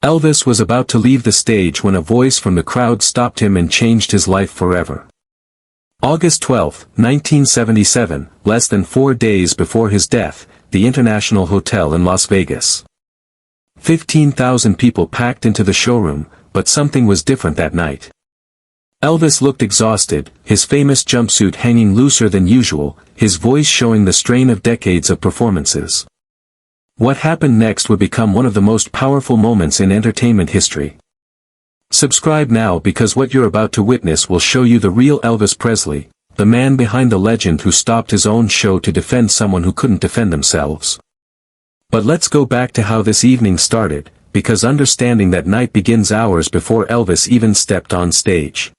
Elvis was about to leave the stage when a voice from the crowd stopped him and changed his life forever. August 12, 1977, less than 4 days before his death, the International Hotel in Las Vegas. 15,000 people packed into the showroom, but something was different that night. Elvis looked exhausted, his famous jumpsuit hanging looser than usual, his voice showing the strain of decades of performances. What happened next would become one of the most powerful moments in entertainment history. Subscribe now because what you're about to witness will show you the real Elvis Presley, the man behind the legend who stopped his own show to defend someone who couldn't defend themselves. But let's go back to how this evening started, because understanding that night begins hours before Elvis even stepped on stage.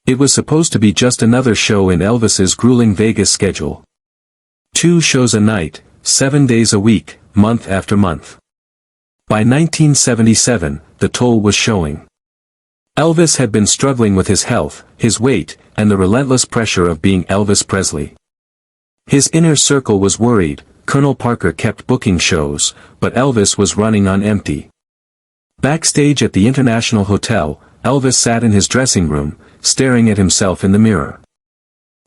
It was supposed to be just another show in Elvis's grueling Vegas schedule. 2 shows a night, 7 days a week, month after month. By 1977, the toll was showing. Elvis had been struggling with his health, his weight, and the relentless pressure of being Elvis Presley. His inner circle was worried. Colonel Parker kept booking shows, but Elvis was running on empty. Backstage at the International Hotel, Elvis sat in his dressing room, staring at himself in the mirror.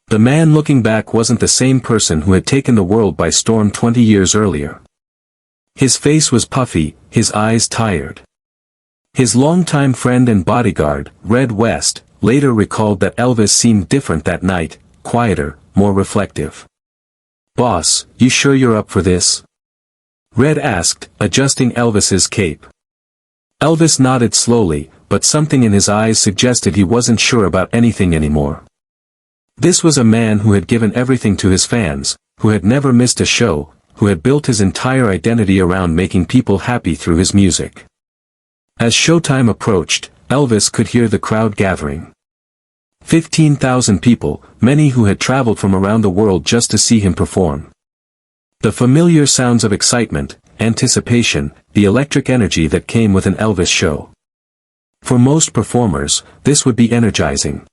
The man looking back wasn't the same person who had taken the world by storm 20 years earlier. His face was puffy, his eyes tired. His longtime friend and bodyguard, Red West, later recalled that Elvis seemed different that night, quieter, more reflective. "Boss, you sure you're up for this?" Red asked, adjusting Elvis's cape. Elvis nodded slowly, but something in his eyes suggested he wasn't sure about anything anymore. This was a man who had given everything to his fans, who had never missed a show, who had built his entire identity around making people happy through his music. As showtime approached, Elvis could hear the crowd gathering. 15,000 people, many who had traveled from around the world just to see him perform. The familiar sounds of excitement, anticipation, the electric energy that came with an Elvis show. For most performers, this would be energizing.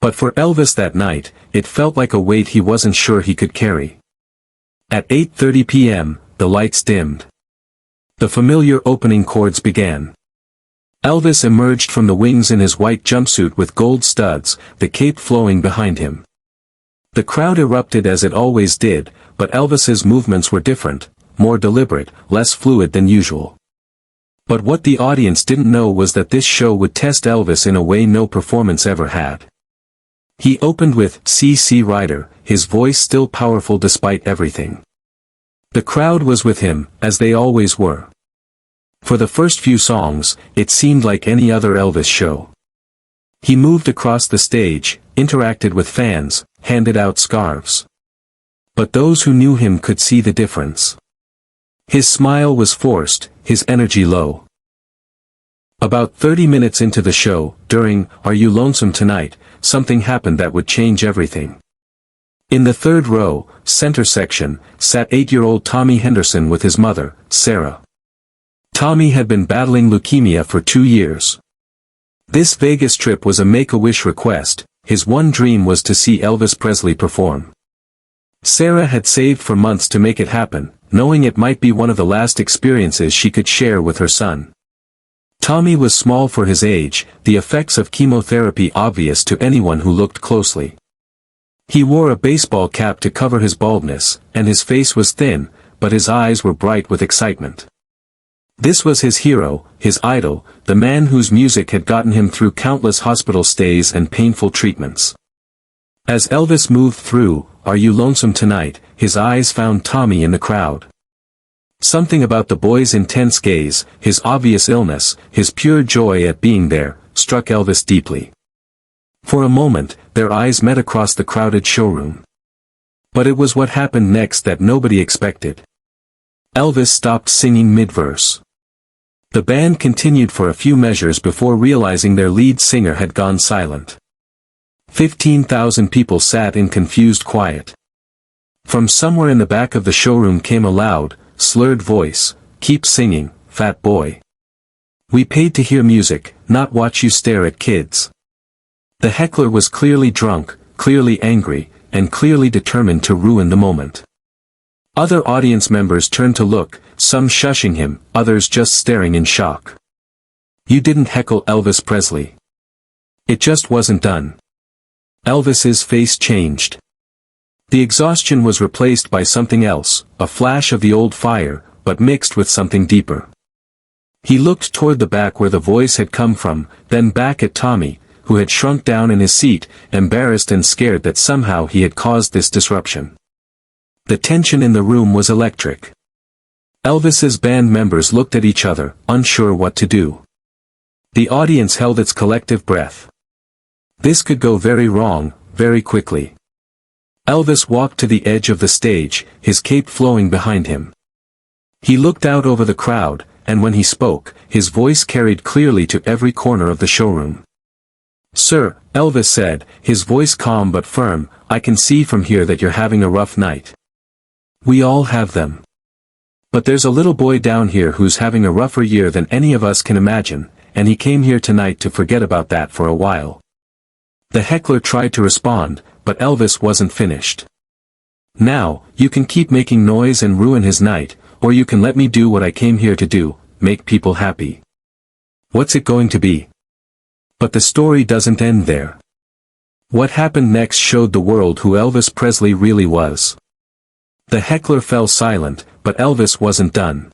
But for Elvis that night, it felt like a weight he wasn't sure he could carry. At 8:30 p.m., the lights dimmed. The familiar opening chords began. Elvis emerged from the wings in his white jumpsuit with gold studs, the cape flowing behind him. The crowd erupted as it always did, but Elvis's movements were different, more deliberate, less fluid than usual. But what the audience didn't know was that this show would test Elvis in a way no performance ever had. He opened with "C.C. Rider," his voice still powerful despite everything. The crowd was with him, as they always were. For the first few songs, it seemed like any other Elvis show. He moved across the stage, interacted with fans, handed out scarves. But those who knew him could see the difference. His smile was forced, his energy low. About 30 minutes into the show, during "Are You Lonesome Tonight?" something happened that would change everything. In the third row, center section, sat 8-year-old Tommy Henderson with his mother, Sarah. Tommy had been battling leukemia for 2 years. This Vegas trip was a make-a-wish request. His one dream was to see Elvis Presley perform. Sarah had saved for months to make it happen, knowing it might be one of the last experiences she could share with her son. Tommy was small for his age, the effects of chemotherapy obvious to anyone who looked closely. He wore a baseball cap to cover his baldness, and his face was thin, but his eyes were bright with excitement. This was his hero, his idol, the man whose music had gotten him through countless hospital stays and painful treatments. As Elvis moved through "Are You Lonesome Tonight?" his eyes found Tommy in the crowd. Something about the boy's intense gaze, his obvious illness, his pure joy at being there, struck Elvis deeply. For a moment, their eyes met across the crowded showroom. But it was what happened next that nobody expected. Elvis stopped singing mid-verse. The band continued for a few measures before realizing their lead singer had gone silent. 15,000 people sat in confused quiet. From somewhere in the back of the showroom came a loud, slurred voice, "Keep singing, fat boy. We paid to hear music, not watch you stare at kids." The heckler was clearly drunk, clearly angry, and clearly determined to ruin the moment. Other audience members turned to look, some shushing him, others just staring in shock. You didn't heckle Elvis Presley. It just wasn't done. Elvis's face changed. The exhaustion was replaced by something else, a flash of the old fire, but mixed with something deeper. He looked toward the back where the voice had come from, then back at Tommy, who had shrunk down in his seat, embarrassed and scared that somehow he had caused this disruption. The tension in the room was electric. Elvis's band members looked at each other, unsure what to do. The audience held its collective breath. This could go very wrong, very quickly. Elvis walked to the edge of the stage, his cape flowing behind him. He looked out over the crowd, and when he spoke, his voice carried clearly to every corner of the showroom. Sir, Elvis said, his voice calm but firm, I can see from here that you're having a rough night. We all have them. But there's a little boy down here who's having a rougher year than any of us can imagine, and he came here tonight to forget about that for a while. The heckler tried to respond, but Elvis wasn't finished. Now, you can keep making noise and ruin his night, or you can let me do what I came here to do, make people happy. What's it going to be? But the story doesn't end there. What happened next showed the world who Elvis Presley really was. The heckler fell silent, but Elvis wasn't done.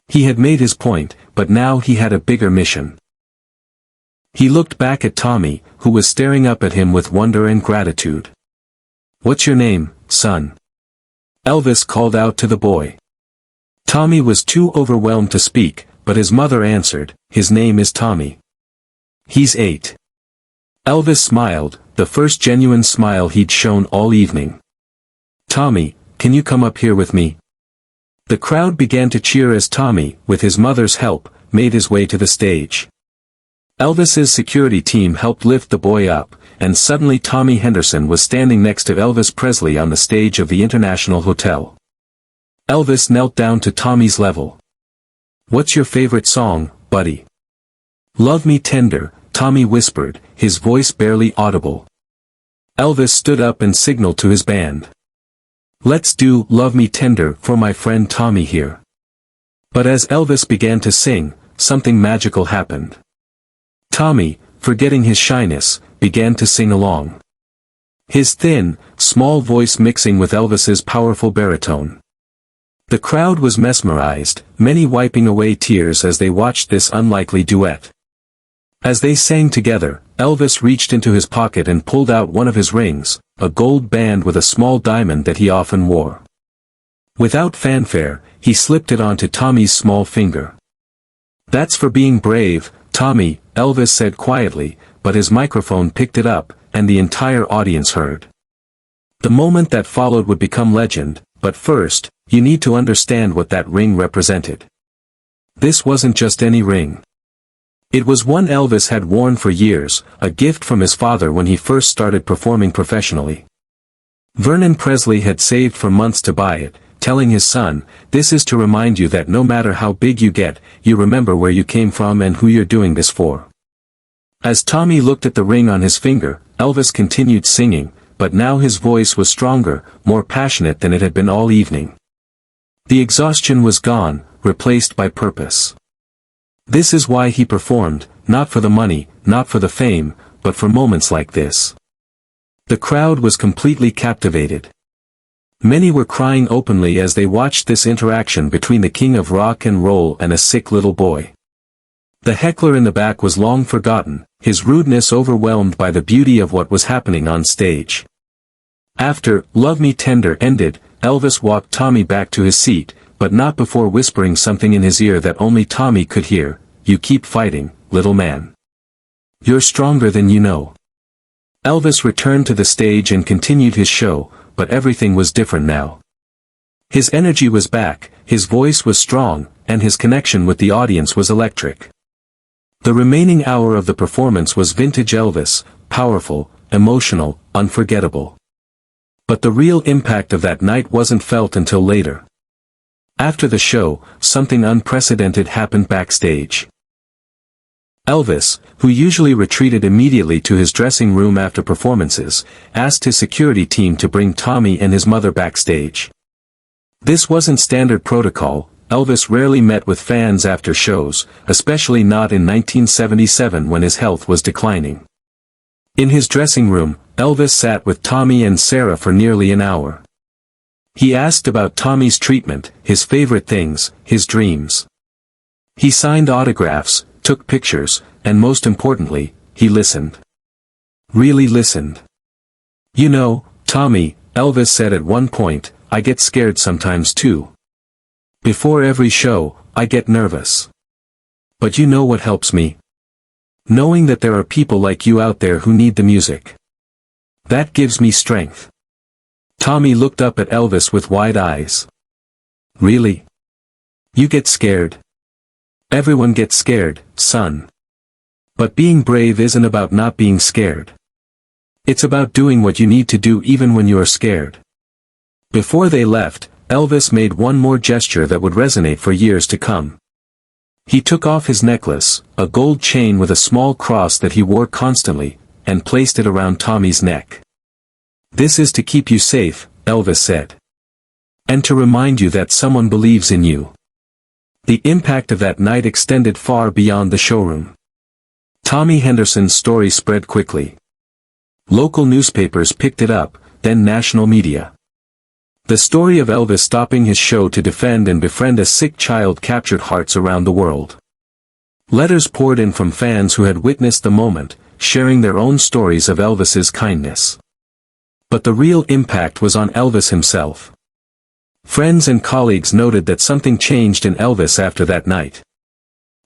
He had made his point, but now he had a bigger mission. He looked back at Tommy, who was staring up at him with wonder and gratitude. What's your name, son? Elvis called out to the boy. Tommy was too overwhelmed to speak, but his mother answered, his name is Tommy. He's 8. Elvis smiled, the first genuine smile he'd shown all evening. Tommy, can you come up here with me? The crowd began to cheer as Tommy, with his mother's help, made his way to the stage. Elvis's security team helped lift the boy up, and suddenly Tommy Henderson was standing next to Elvis Presley on the stage of the International Hotel. Elvis knelt down to Tommy's level. What's your favorite song, buddy? Love Me Tender, Tommy whispered, his voice barely audible. Elvis stood up and signaled to his band. Let's do Love Me Tender for my friend Tommy here. But as Elvis began to sing, something magical happened. Tommy, forgetting his shyness, began to sing along. His thin, small voice mixing with Elvis's powerful baritone. The crowd was mesmerized, many wiping away tears as they watched this unlikely duet. As they sang together, Elvis reached into his pocket and pulled out one of his rings, a gold band with a small diamond that he often wore. Without fanfare, he slipped it onto Tommy's small finger. That's for being brave, Tommy, Elvis said quietly, but his microphone picked it up, and the entire audience heard. The moment that followed would become legend, but first, you need to understand what that ring represented. This wasn't just any ring. It was one Elvis had worn for years, a gift from his father when he first started performing professionally. Vernon Presley had saved for months to buy it, telling his son, this is to remind you that no matter how big you get, you remember where you came from and who you're doing this for. As Tommy looked at the ring on his finger, Elvis continued singing, but now his voice was stronger, more passionate than it had been all evening. The exhaustion was gone, replaced by purpose. This is why he performed, not for the money, not for the fame, but for moments like this. The crowd was completely captivated. Many were crying openly as they watched this interaction between the king of rock and roll and a sick little boy. The heckler in the back was long forgotten, his rudeness overwhelmed by the beauty of what was happening on stage. After Love Me Tender ended, Elvis walked Tommy back to his seat, but not before whispering something in his ear that only Tommy could hear, you keep fighting, little man. You're stronger than you know. Elvis returned to the stage and continued his show, but everything was different now. His energy was back, his voice was strong, and his connection with the audience was electric. The remaining hour of the performance was vintage Elvis, powerful, emotional, unforgettable. But the real impact of that night wasn't felt until later. After the show, something unprecedented happened backstage. Elvis, who usually retreated immediately to his dressing room after performances, asked his security team to bring Tommy and his mother backstage. This wasn't standard protocol. Elvis rarely met with fans after shows, especially not in 1977 when his health was declining. In his dressing room, Elvis sat with Tommy and Sarah for nearly an hour. He asked about Tommy's treatment, his favorite things, his dreams. He signed autographs, took pictures, and most importantly, he listened. Really listened. "You know, Tommy," Elvis said at one point, "I get scared sometimes too. Before every show, I get nervous. But you know what helps me? Knowing that there are people like you out there who need the music. That gives me strength." Tommy looked up at Elvis with wide eyes. "Really? You get scared?" "Everyone gets scared, son. But being brave isn't about not being scared. It's about doing what you need to do even when you are scared." Before they left, Elvis made one more gesture that would resonate for years to come. He took off his necklace, a gold chain with a small cross that he wore constantly, and placed it around Tommy's neck. "This is to keep you safe," Elvis said. "And to remind you that someone believes in you." The impact of that night extended far beyond the showroom. Tommy Henderson's story spread quickly. Local newspapers picked it up, then national media. The story of Elvis stopping his show to defend and befriend a sick child captured hearts around the world. Letters poured in from fans who had witnessed the moment, sharing their own stories of Elvis's kindness. But the real impact was on Elvis himself. Friends and colleagues noted that something changed in Elvis after that night.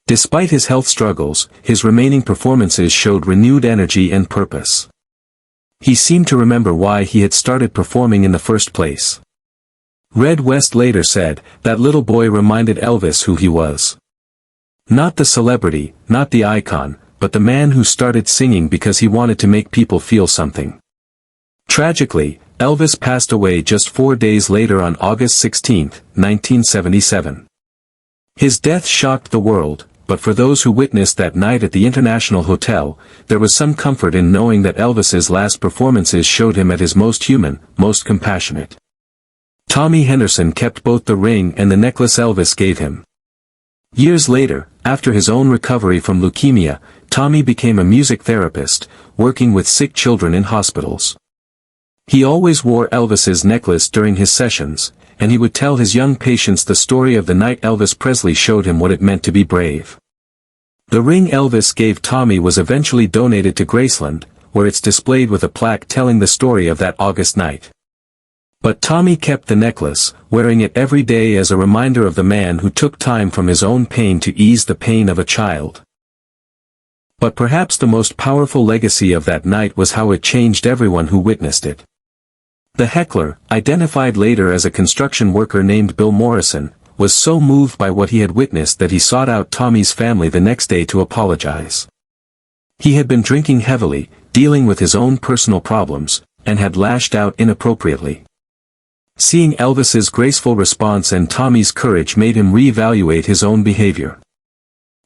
Despite his health struggles, his remaining performances showed renewed energy and purpose. He seemed to remember why he had started performing in the first place. Red West later said, "That little boy reminded Elvis who he was. Not the celebrity, not the icon, but the man who started singing because he wanted to make people feel something." Tragically, Elvis passed away just 4 days later on August 16, 1977. His death shocked the world, but for those who witnessed that night at the International Hotel, there was some comfort in knowing that Elvis's last performances showed him at his most human, most compassionate. Tommy Henderson kept both the ring and the necklace Elvis gave him. Years later, after his own recovery from leukemia, Tommy became a music therapist, working with sick children in hospitals. He always wore Elvis's necklace during his sessions, and he would tell his young patients the story of the night Elvis Presley showed him what it meant to be brave. The ring Elvis gave Tommy was eventually donated to Graceland, where it's displayed with a plaque telling the story of that August night. But Tommy kept the necklace, wearing it every day as a reminder of the man who took time from his own pain to ease the pain of a child. But perhaps the most powerful legacy of that night was how it changed everyone who witnessed it. The heckler, identified later as a construction worker named Bill Morrison, was so moved by what he had witnessed that he sought out Tommy's family the next day to apologize. He had been drinking heavily, dealing with his own personal problems, and had lashed out inappropriately. Seeing Elvis's graceful response and Tommy's courage made him reevaluate his own behavior.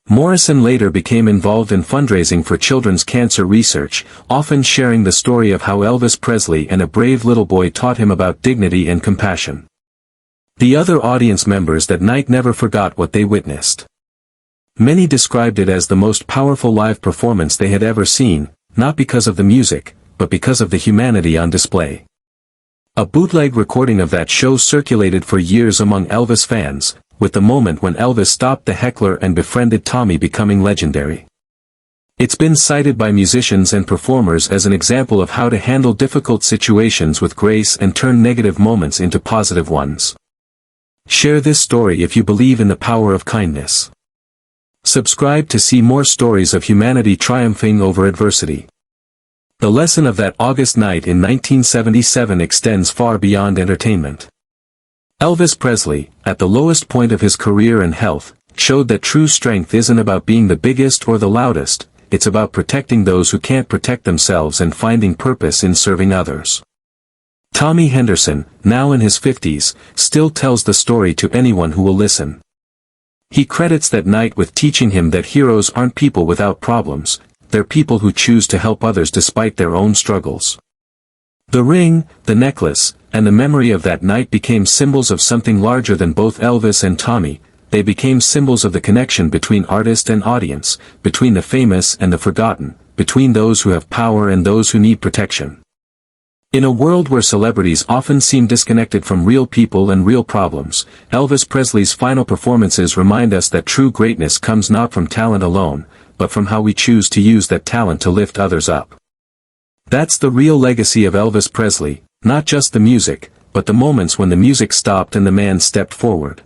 Morrison later became involved in fundraising for children's cancer research, often sharing the story of how Elvis Presley and a brave little boy taught him about dignity and compassion. The other audience members that night never forgot what they witnessed. Many described it as the most powerful live performance they had ever seen, not because of the music, but because of the humanity on display. A bootleg recording of that show circulated for years among Elvis fans, with the moment when Elvis stopped the heckler and befriended Tommy becoming legendary. It's been cited by musicians and performers as an example of how to handle difficult situations with grace and turn negative moments into positive ones. Share this story if you believe in the power of kindness. Subscribe to see more stories of humanity triumphing over adversity. The lesson of that August night in 1977 extends far beyond entertainment. Elvis Presley, at the lowest point of his career and health, showed that true strength isn't about being the biggest or the loudest, it's about protecting those who can't protect themselves and finding purpose in serving others. Tommy Henderson, now in his 50s, still tells the story to anyone who will listen. He credits that night with teaching him that heroes aren't people without problems, they're people who choose to help others despite their own struggles. The ring, the necklace, and the memory of that night became symbols of something larger than both Elvis and Tommy. They became symbols of the connection between artist and audience, between the famous and the forgotten, between those who have power and those who need protection. In a world where celebrities often seem disconnected from real people and real problems, Elvis Presley's final performances remind us that true greatness comes not from talent alone, but from how we choose to use that talent to lift others up. That's the real legacy of Elvis Presley, not just the music, but the moments when the music stopped and the man stepped forward.